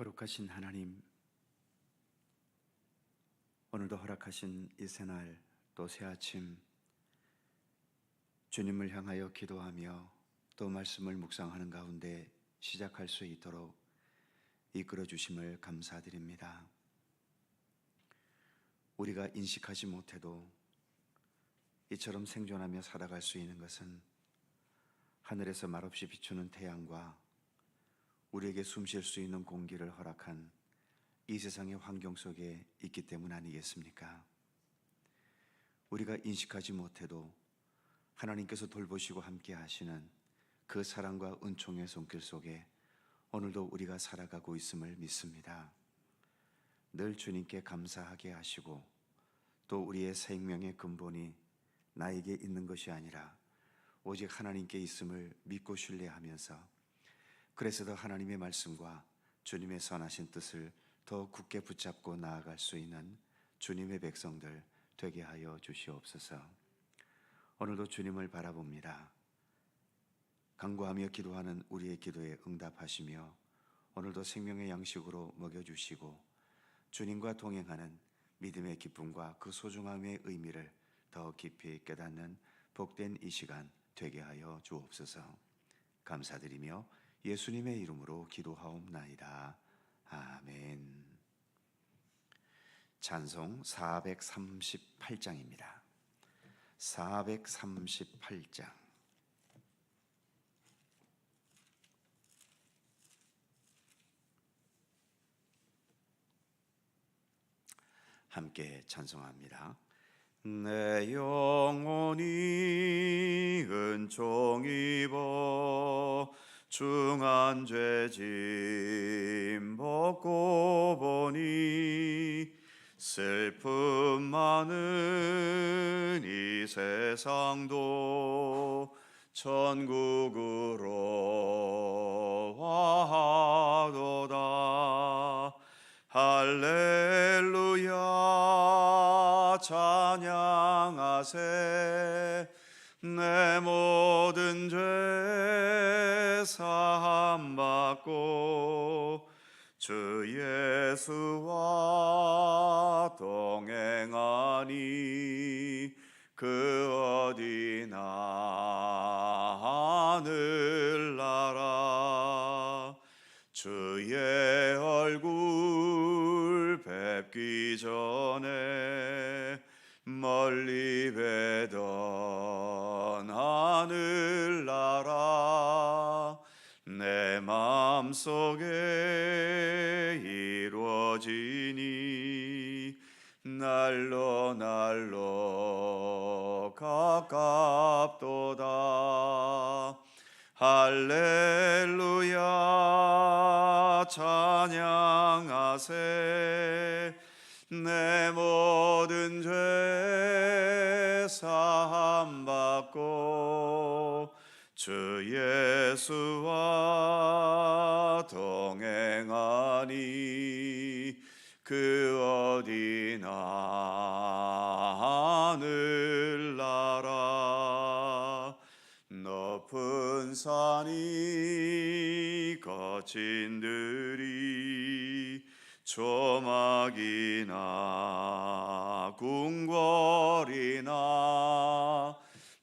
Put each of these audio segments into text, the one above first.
거룩하신 하나님, 오늘도 허락하신 이 새날 또 새 아침, 주님을 향하여 기도하며 또 말씀을 묵상하는 가운데 시작할 수 있도록 이끌어 주심을 감사드립니다. 우리가 인식하지 못해도 이처럼 생존하며 살아갈 수 있는 것은 하늘에서 말없이 비추는 태양과 우리에게 숨 쉴 수 있는 공기를 허락한 이 세상의 환경 속에 있기 때문 아니겠습니까? 우리가 인식하지 못해도 하나님께서 돌보시고 함께 하시는 그 사랑과 은총의 손길 속에 오늘도 우리가 살아가고 있음을 믿습니다. 늘 주님께 감사하게 하시고 또 우리의 생명의 근본이 나에게 있는 것이 아니라 오직 하나님께 있음을 믿고 신뢰하면서, 그래서 더 하나님의 말씀과 주님의 선하신 뜻을 더 굳게 붙잡고 나아갈 수 있는 주님의 백성들 되게 하여 주시옵소서. 오늘도 주님을 바라봅니다. 간구하며 기도하는 우리의 기도에 응답하시며 오늘도 생명의 양식으로 먹여주시고 주님과 동행하는 믿음의 기쁨과 그 소중함의 의미를 더 깊이 깨닫는 복된 이 시간 되게 하여 주옵소서. 감사드리며 예수님의 이름으로 기도하옵나이다. 아멘. 찬송 438장입니다. 438장. 함께 찬송합니다. 내 영혼이 은총 입어 중한 죄짐 벗고 보니 슬픔 많은 이 세상도 천국으로 와하도다. 할렐루야 찬양하세. 내 모든 죄 사함 받고 주 예수와 동행하니 그 어디나 하늘나라. 주의 얼굴 뵙기 전에 멀리 뵈던 하늘나라. 내 마음속에 이루어지니 날로 날로 가깝도다. 할렐루야 찬양하세. 내 모든 죄 사함 받고 주 예수와 동행하니 그 어디나 하늘나라. 높은 산이 거친 들이 조막이나 궁궐이나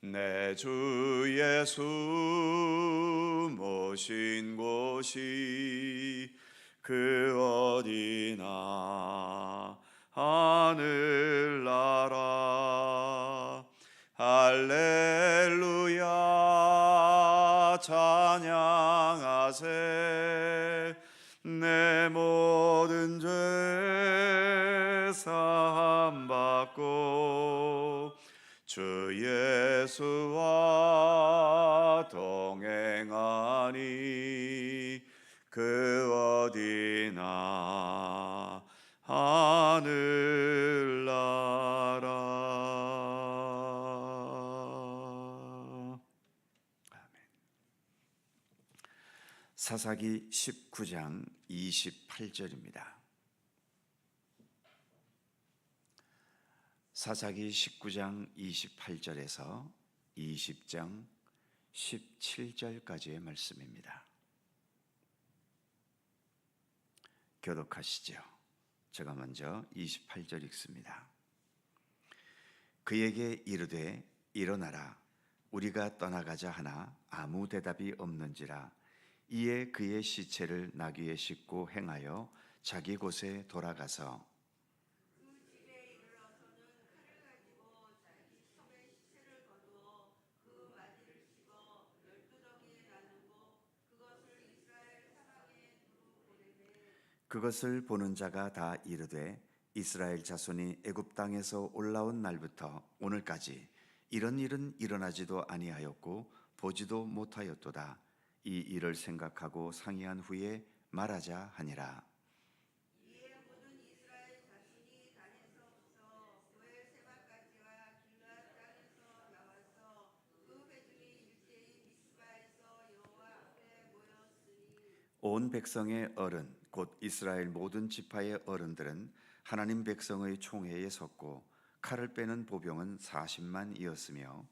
내 주 예수 모신 곳이 그 어디나 하늘나라. 할렐루야 찬양하세. 내 모든 죄 사함 받고 주 예수와 동행하니 그 어디나 하늘나라. 아멘. 사사기 19장 28절입니다. 사사기 19장 28절에서 20장 17절까지의 말씀입니다. 교독하시죠. 제가 먼저 28절 읽습니다. 그에게 이르되 일어나라 우리가 떠나가자 하나 아무 대답이 없는지라. 이에 그의 시체를 나귀에 싣고 행하여 자기 곳에 돌아가서 그것을 보는 자가 다 이르되 이스라엘 자손이 애굽 땅에서 올라온 날부터 오늘까지 이런 일은 일어나지도 아니하였고 보지도 못하였도다. 이 일을 생각하고 상의한 후에 말하자 하니라. 온 백성의 어른 곧 이스라엘 모든 지파의 어른들은 하나님 백성의 총회에 섰고 칼을 빼는 보병은 40만이었으며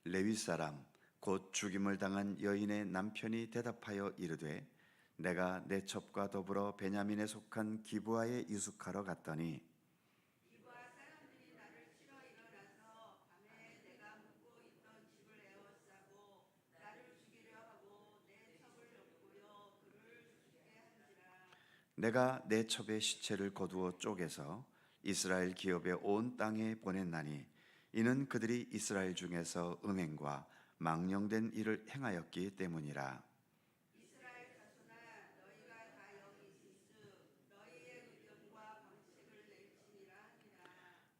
레위 사람 곧 죽임을 당한 여인의 남편이 대답하여 이르되 내가 내 첩과 더불어 베냐민에 속한 기브아에 유숙하러 갔더니 내가 내 첩의 시체를 거두어 쪼개서 이스라엘 기업의 온 땅에 보냈나니 이는 그들이 이스라엘 중에서 음행과 망령된 일을 행하였기 때문이라.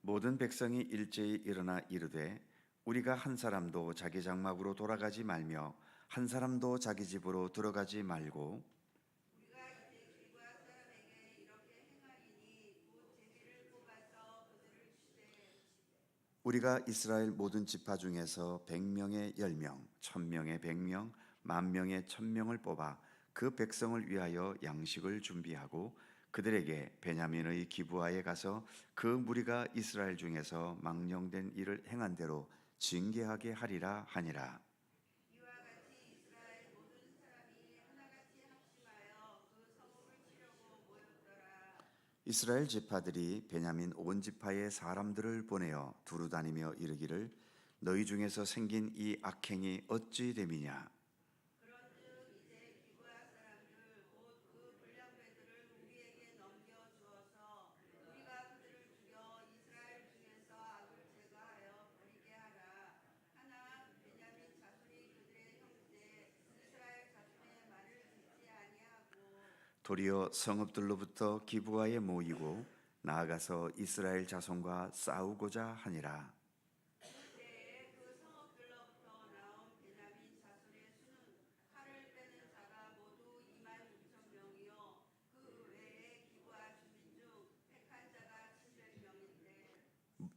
모든 백성이 일제히 일어나 이르되 우리가 한 사람도 자기 장막으로 돌아가지 말며 한 사람도 자기 집으로 들어가지 말고 우리가 이스라엘 모든 지파 중에서 100명의 10명, 1000명의 100명, 10,000명의 1000명을 뽑아 그 백성을 위하여 양식을 준비하고 그들에게 베냐민의 기브아에 가서 그 무리가 이스라엘 중에서 망령된 일을 행한 대로 징계하게 하리라 하니라. 이스라엘 지파들이 베냐민 온 지파의 사람들을 보내어 두루 다니며 이르기를 너희 중에서 생긴 이 악행이 어찌 됨이냐. 도리어 성읍들로부터 기브아에 모이고 나아가서 이스라엘 자손과 싸우고자 하니라.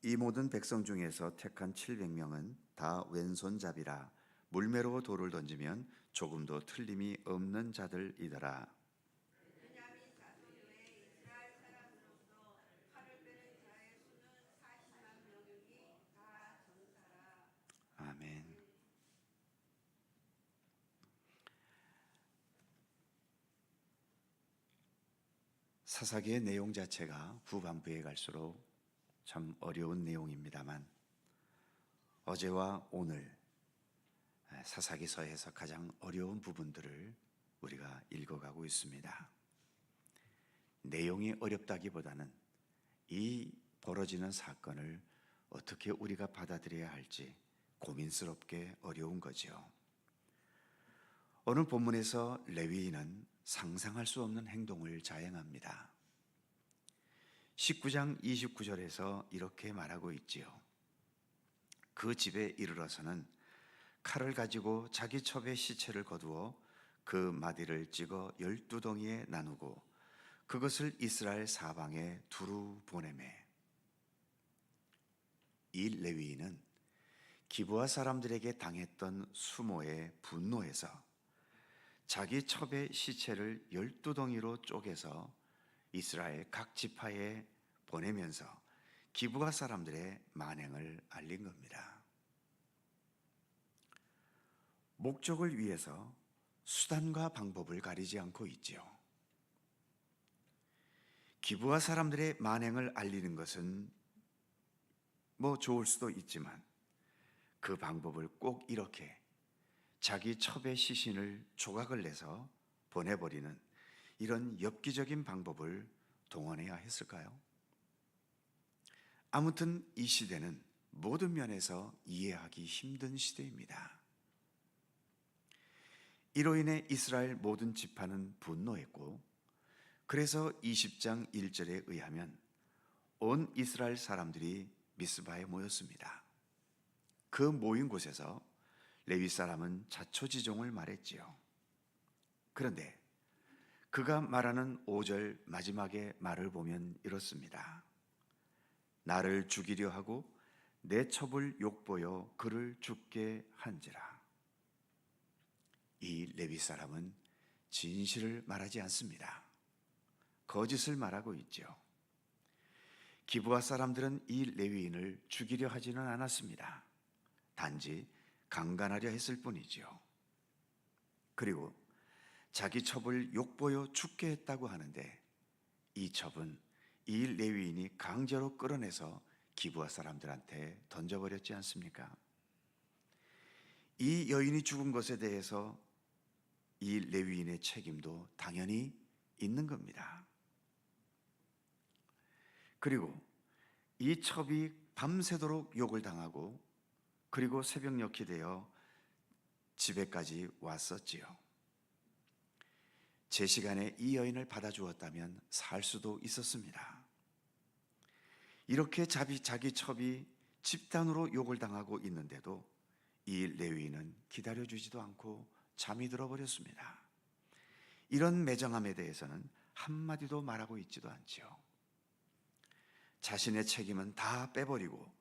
이 모든 백성 중에서 택한 700명은 다 왼손잡이라 물매로 돌을 던지면 조금도 틀림이 없는 자들이더라. 아멘. 사사기의 내용 자체가 후반부에 갈수록 참 어려운 내용입니다만 어제와 오늘 사사기서에서 가장 어려운 부분들을 우리가 읽어가고 있습니다. 내용이 어렵다기보다는 이 벌어지는 사건을 어떻게 우리가 받아들여야 할지 고민스럽게 어려운 거죠. 오늘 본문에서 레위인은 상상할 수 없는 행동을 자행합니다. 19장 29절에서 이렇게 말하고 있지요. 그 집에 이르러서는 칼을 가지고 자기 첩의 시체를 거두어 그 마디를 찍어 12덩이에 나누고 그것을 이스라엘 사방에 두루 보내매. 이 레위인은 기브아 사람들에게 당했던 수모에 분노해서 자기 첩의 시체를 12덩이로 쪼개서 이스라엘 각 지파에 보내면서 기브가 사람들의 만행을 알린 겁니다. 목적을 위해서 수단과 방법을 가리지 않고 있지요. 기브가 사람들의 만행을 알리는 것은 좋을 수도 있지만 그 방법을 꼭 이렇게 자기 첩의 시신을 조각을 내서 보내버리는 이런 엽기적인 방법을 동원해야 했을까요? 아무튼 이 시대는 모든 면에서 이해하기 힘든 시대입니다. 이로 인해 이스라엘 모든 지파는 분노했고, 그래서 20장 1절에 의하면 온 이스라엘 사람들이 미스바에 모였습니다. 그 모인 곳에서 레위 사람은 자초지종을 말했지요. 그런데 그가 말하는 5절 마지막의 말을 보면 이렇습니다. 나를 죽이려 하고 내 첩을 욕보여 그를 죽게 한지라. 이 레위 사람은 진실을 말하지 않습니다. 거짓을 말하고 있죠. 기브아 사람들은 이 레위인을 죽이려 하지는 않았습니다. 단지 강간하려 했을 뿐이지요. 그리고 자기 첩을 욕보여 죽게 했다고 하는데 이 첩은 이 레위인이 강제로 끌어내서 기브아 사람들한테 던져버렸지 않습니까? 이 여인이 죽은 것에 대해서 이 레위인의 책임도 당연히 있는 겁니다. 그리고 이 첩이 밤새도록 욕을 당하고 그리고 새벽녘이 되어 집에까지 왔었지요. 제 시간에 이 여인을 받아주었다면 살 수도 있었습니다. 이렇게 자기 첩이 집단으로 욕을 당하고 있는데도 이 레위인은 기다려주지도 않고 잠이 들어버렸습니다. 이런 매정함에 대해서는 한마디도 말하고 있지도 않지요. 자신의 책임은 다 빼버리고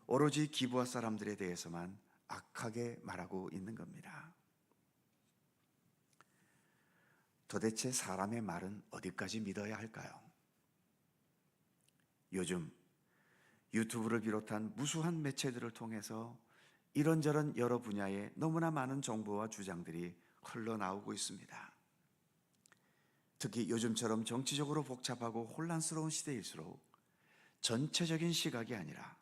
오로지 기브아 사람들에 대해서만 악하게 말하고 있는 겁니다. 도대체 사람의 말은 어디까지 믿어야 할까요? 요즘 유튜브를 비롯한 무수한 매체들을 통해서 이런저런 여러 분야의 너무나 많은 정보와 주장들이 흘러나오고 있습니다. 특히 요즘처럼 정치적으로 복잡하고 혼란스러운 시대일수록 전체적인 시각이 아니라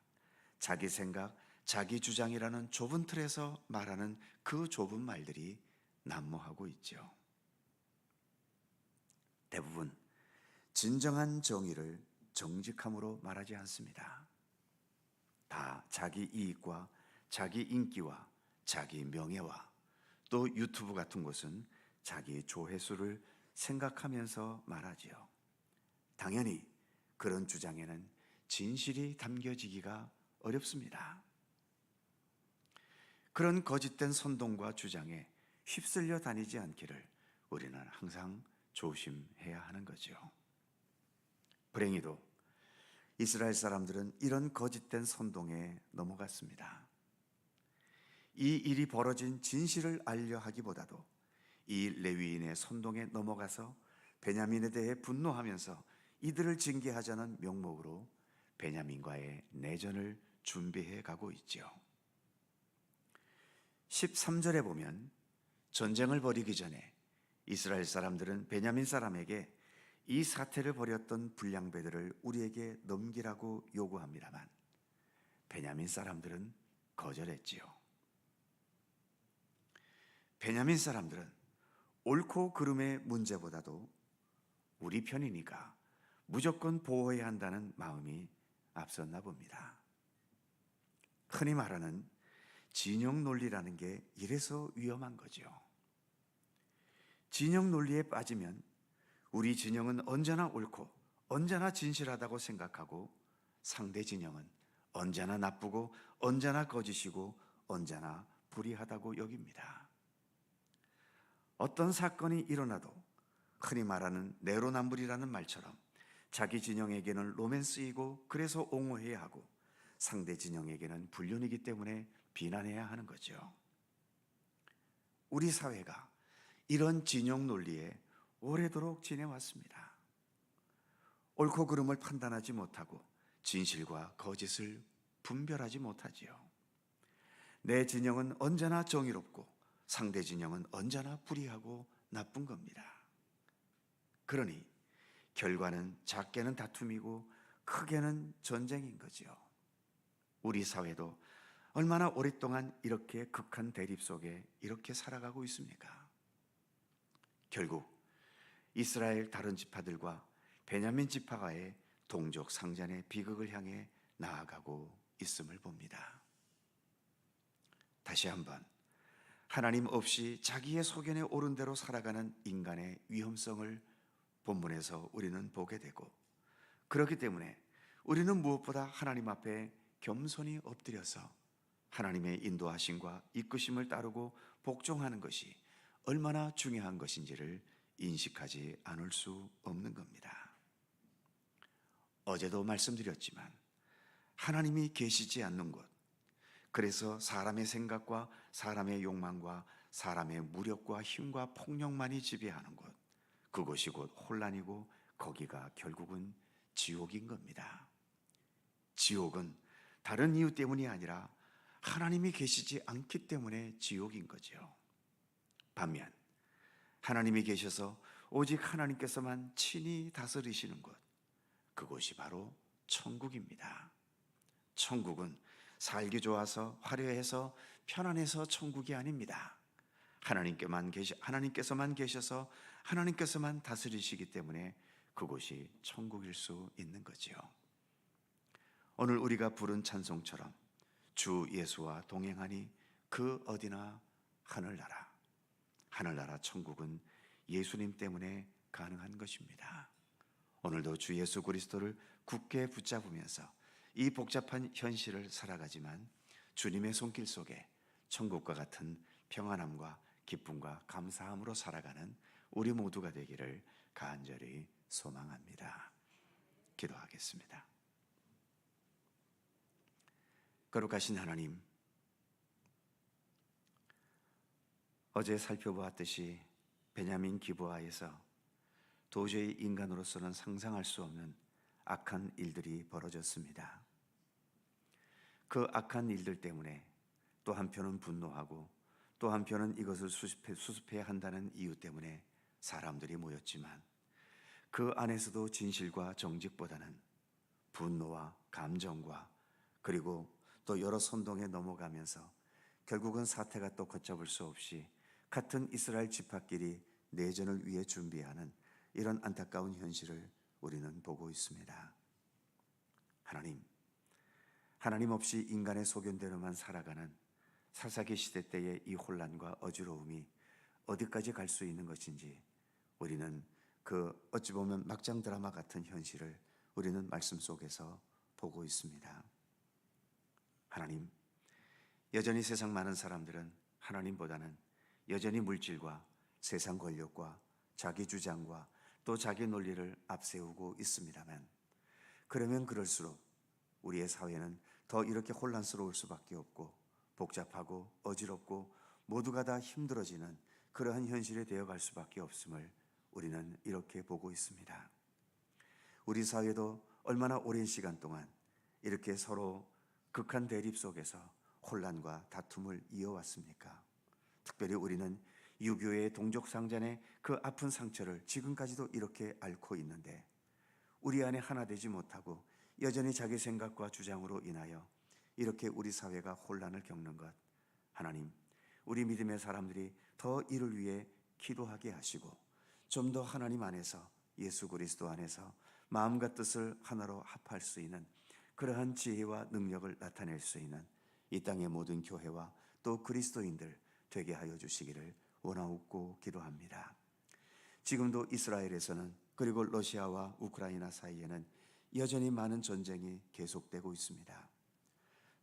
자기 생각, 자기 주장이라는 좁은 틀에서 말하는 그 좁은 말들이 난무하고 있죠. 대부분 진정한 정의를 정직함으로 말하지 않습니다. 다 자기 이익과 자기 인기와 자기 명예와 또 유튜브 같은 곳은 자기 조회수를 생각하면서 말하지요. 당연히 그런 주장에는 진실이 담겨지기가 어렵습니다. 그런 거짓된 선동과 주장에 휩쓸려 다니지 않기를 우리는 항상 조심해야 하는 거죠. 불행히도 이스라엘 사람들은 이런 거짓된 선동에 넘어갔습니다. 이 일이 벌어진 진실을 알려 하기보다도 이 레위인의 선동에 넘어가서 베냐민에 대해 분노하면서 이들을 징계하자는 명목으로 베냐민과의 내전을 준비해 가고 있죠. 13절에 보면 전쟁을 벌이기 전에 이스라엘 사람들은 베냐민 사람에게 이 사태를 벌였던 불량배들을 우리에게 넘기라고 요구합니다만 베냐민 사람들은 거절했지요. 베냐민 사람들은 옳고 그름의 문제보다도 우리 편이니까 무조건 보호해야 한다는 마음이 앞섰나 봅니다. 흔히 말하는 진영 논리라는 게 이래서 위험한 거죠. 진영 논리에 빠지면 우리 진영은 언제나 옳고 언제나 진실하다고 생각하고 상대 진영은 언제나 나쁘고 언제나 거짓이고 언제나 불의하다고 여깁니다. 어떤 사건이 일어나도 흔히 말하는 내로남불이라는 말처럼 자기 진영에게는 로맨스이고 그래서 옹호해야 하고 상대 진영에게는 불륜이기 때문에 비난해야 하는 거죠. 우리 사회가 이런 진영 논리에 오래도록 지내왔습니다. 옳고 그름을 판단하지 못하고 진실과 거짓을 분별하지 못하지요. 내 진영은 언제나 정의롭고 상대 진영은 언제나 불의하고 나쁜 겁니다. 그러니 결과는 작게는 다툼이고 크게는 전쟁인 거지요. 우리 사회도 얼마나 오랫동안 이렇게 극한 대립 속에 이렇게 살아가고 있습니까? 결국 이스라엘 다른 지파들과 베냐민 지파가의 동족 상잔의 비극을 향해 나아가고 있음을 봅니다. 다시 한번 하나님 없이 자기의 소견에 옳은 대로 살아가는 인간의 위험성을 본문에서 우리는 보게 되고, 그렇기 때문에 우리는 무엇보다 하나님 앞에 겸손히 엎드려서 하나님의 인도하심과 이끄심을 따르고 복종하는 것이 얼마나 중요한 것인지를 인식하지 않을 수 없는 겁니다. 어제도 말씀드렸지만 하나님이 계시지 않는 곳, 그래서 사람의 생각과 사람의 욕망과 사람의 무력과 힘과 폭력만이 지배하는 곳, 그곳이 곧 혼란이고 거기가 결국은 지옥인 겁니다. 지옥은 다른 이유 때문이 아니라 하나님이 계시지 않기 때문에 지옥인 거죠. 반면 하나님이 계셔서 오직 하나님께서만 친히 다스리시는 곳, 그곳이 바로 천국입니다. 천국은 살기 좋아서 화려해서 편안해서 천국이 아닙니다. 하나님께서만 계셔서 하나님께서만 다스리시기 때문에 그곳이 천국일 수 있는 거지요. 오늘 우리가 부른 찬송처럼 주 예수와 동행하니 그 어디나 하늘나라, 하늘나라 천국은 예수님 때문에 가능한 것입니다. 오늘도 주 예수 그리스도를 굳게 붙잡으면서 이 복잡한 현실을 살아가지만 주님의 손길 속에 천국과 같은 평안함과 기쁨과 감사함으로 살아가는 우리 모두가 되기를 간절히 소망합니다. 기도하겠습니다. 거룩하신 하나님, 어제 살펴보았듯이 베냐민 기브아에서 도저히 인간으로서는 상상할 수 없는 악한 일들이 벌어졌습니다. 그 악한 일들 때문에 또 한편은 분노하고 또 한편은 이것을 수습해야 한다는 이유 때문에 사람들이 모였지만, 그 안에서도 진실과 정직보다는 분노와 감정과 그리고 또 여러 선동에 넘어가면서 결국은 사태가 또 걷잡을 수 없이 같은 이스라엘 지파끼리 내전을 위해 준비하는 이런 안타까운 현실을 우리는 보고 있습니다. 하나님 없이 인간의 소견대로만 살아가는 사사기 시대 때의 이 혼란과 어지러움이 어디까지 갈 수 있는 것인지, 우리는 그 어찌 보면 막장 드라마 같은 현실을 우리는 말씀 속에서 보고 있습니다. 하나님, 여전히 세상 많은 사람들은 하나님보다는 여전히 물질과 세상 권력과 자기 주장과 또 자기 논리를 앞세우고 있습니다만, 그러면 그럴수록 우리의 사회는 더 이렇게 혼란스러울 수밖에 없고 복잡하고 어지럽고 모두가 다 힘들어지는 그러한 현실이 되어갈 수밖에 없음을 우리는 이렇게 보고 있습니다. 우리 사회도 얼마나 오랜 시간 동안 이렇게 서로 극한 대립 속에서 혼란과 다툼을 이어왔습니까? 특별히 우리는 유교의 동족상잔의 그 아픈 상처를 지금까지도 이렇게 앓고 있는데, 우리 안에 하나 되지 못하고 여전히 자기 생각과 주장으로 인하여 이렇게 우리 사회가 혼란을 겪는 것, 하나님, 우리 믿음의 사람들이 더 이를 위해 기도하게 하시고 좀 더 하나님 안에서, 예수 그리스도 안에서 마음과 뜻을 하나로 합할 수 있는 그러한 지혜와 능력을 나타낼 수 있는 이 땅의 모든 교회와 또 그리스도인들 되게 하여 주시기를 원하옵고 기도합니다. 지금도 이스라엘에서는, 그리고 러시아와 우크라이나 사이에는 여전히 많은 전쟁이 계속되고 있습니다.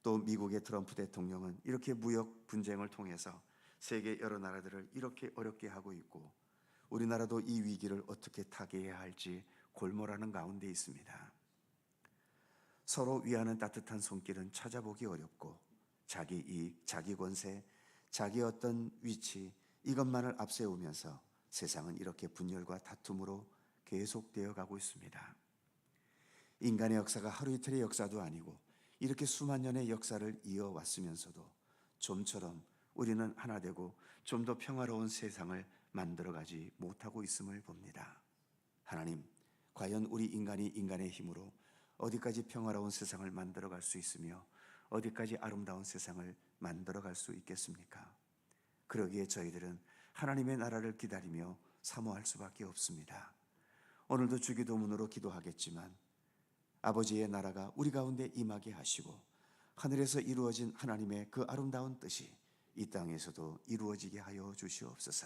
또 미국의 트럼프 대통령은 이렇게 무역 분쟁을 통해서 세계 여러 나라들을 이렇게 어렵게 하고 있고, 우리나라도 이 위기를 어떻게 타개해야 할지 골몰하는 가운데 있습니다. 서로 위하는 따뜻한 손길은 찾아보기 어렵고, 자기 이익, 자기 권세, 자기 어떤 위치, 이것만을 앞세우면서 세상은 이렇게 분열과 다툼으로 계속되어 가고 있습니다. 인간의 역사가 하루 이틀의 역사도 아니고 이렇게 수만 년의 역사를 이어왔으면서도 좀처럼 우리는 하나 되고 좀 더 평화로운 세상을 만들어가지 못하고 있음을 봅니다. 하나님, 과연 우리 인간이 인간의 힘으로 어디까지 평화로운 세상을 만들어갈 수 있으며 어디까지 아름다운 세상을 만들어갈 수 있겠습니까? 그러기에 저희들은 하나님의 나라를 기다리며 사모할 수밖에 없습니다. 오늘도 주기도문으로 기도하겠지만 아버지의 나라가 우리 가운데 임하게 하시고 하늘에서 이루어진 하나님의 그 아름다운 뜻이 이 땅에서도 이루어지게 하여 주시옵소서.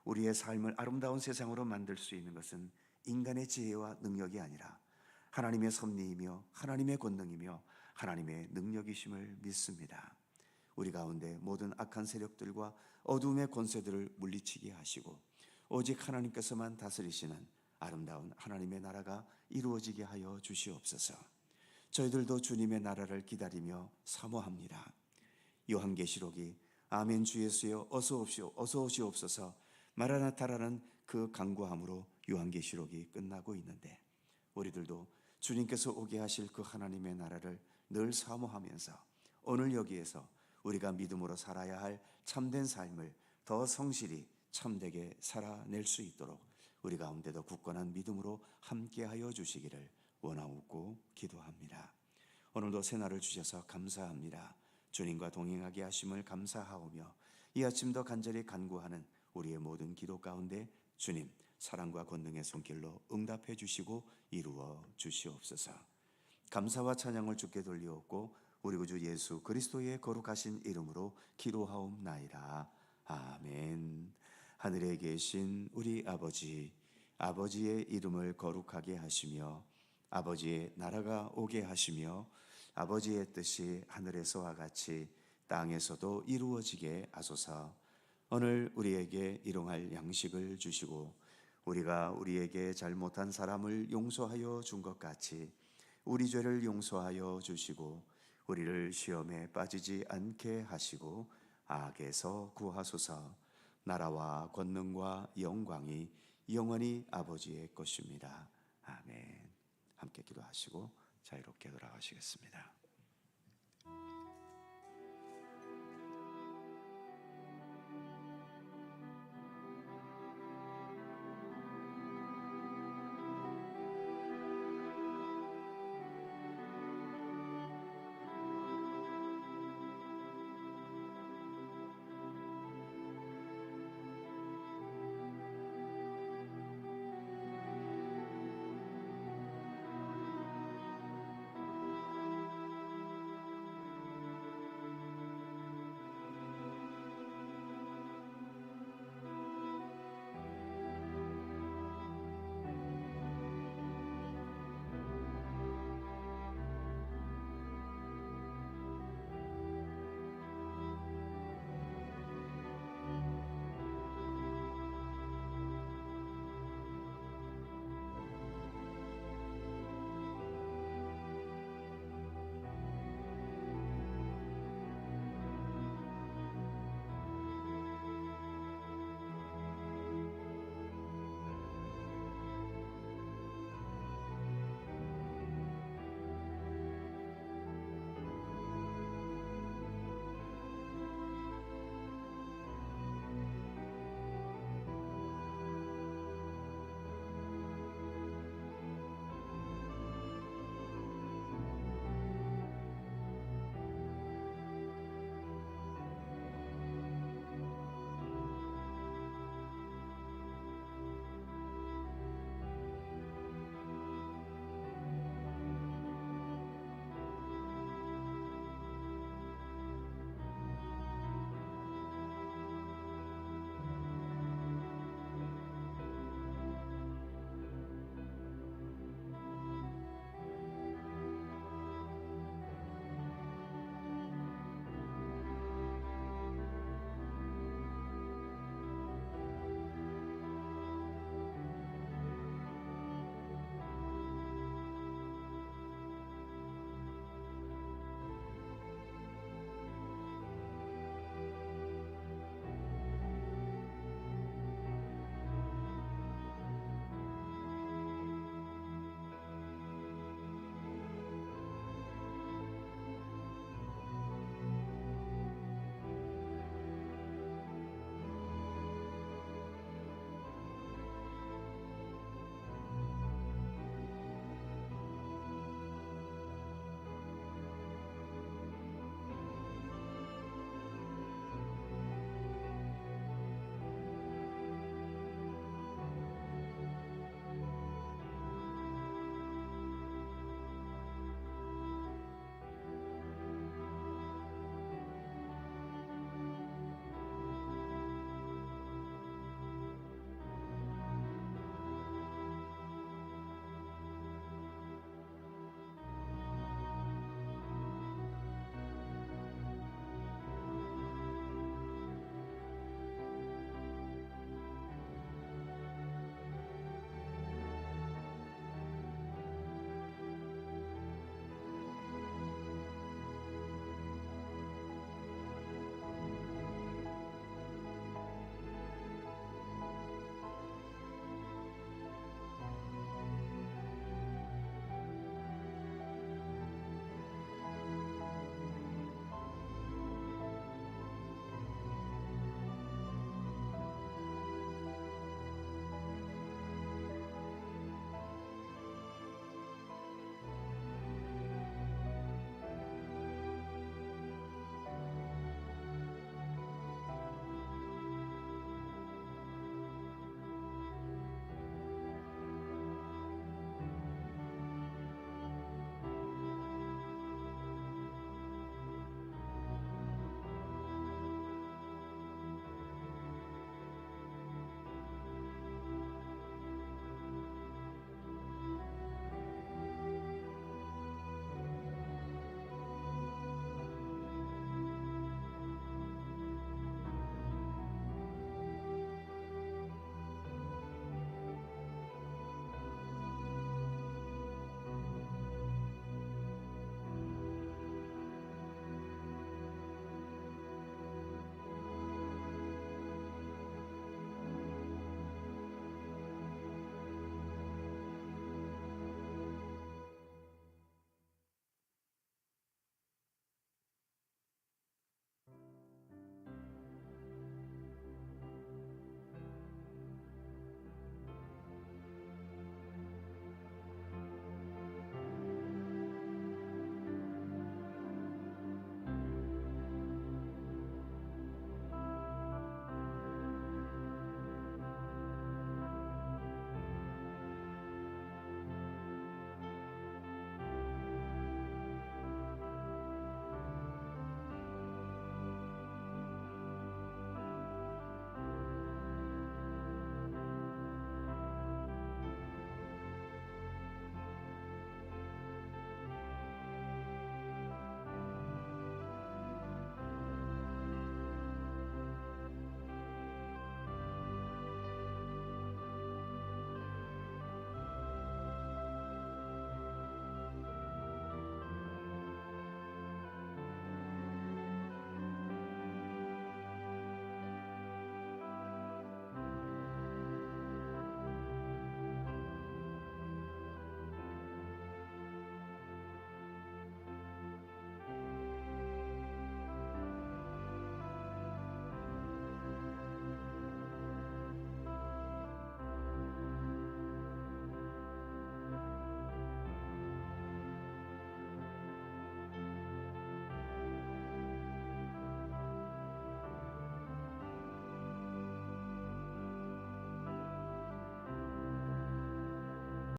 우리의 삶을 아름다운 세상으로 만들 수 있는 것은 인간의 지혜와 능력이 아니라 하나님의 섭리이며 하나님의 권능이며 하나님의 능력이심을 믿습니다. 우리 가운데 모든 악한 세력들과 어둠의 권세들을 물리치게 하시고 오직 하나님께서만 다스리시는 아름다운 하나님의 나라가 이루어지게 하여 주시옵소서. 저희들도 주님의 나라를 기다리며 사모합니다. 요한계시록이 아멘 주 예수여 어서 오시옵소서 마라나타라는 그 간구함으로 요한계시록이 끝나고 있는데 우리들도 주님께서 오게 하실 그 하나님의 나라를 늘 사모하면서 오늘 여기에서 우리가 믿음으로 살아야 할 참된 삶을 더 성실히 참되게 살아낼 수 있도록 우리 가운데도 굳건한 믿음으로 함께하여 주시기를 원하옵고 기도합니다. 오늘도 새날을 주셔서 감사합니다. 주님과 동행하게 하심을 감사하오며 이 아침도 간절히 간구하는 우리의 모든 기도 가운데 주님 사랑과 권능의 손길로 응답해 주시고 이루어 주시옵소서. 감사와 찬양을 주께 돌리옵고 우리 구주 예수 그리스도의 거룩하신 이름으로 기도하옵나이다. 아멘. 하늘에 계신 우리 아버지, 아버지의 이름을 거룩하게 하시며 아버지의 나라가 오게 하시며 아버지의 뜻이 하늘에서와 같이 땅에서도 이루어지게 하소서. 오늘 우리에게 일용할 양식을 주시고 우리가 우리에게 잘못한 사람을 용서하여 준 것 같이 우리 죄를 용서하여 주시고 우리를 시험에 빠지지 않게 하시고 악에서 구하소서. 나라와 권능과 영광이 영원히 아버지의 것입니다. 아멘. 함께 기도하시고 자유롭게 돌아가시겠습니다.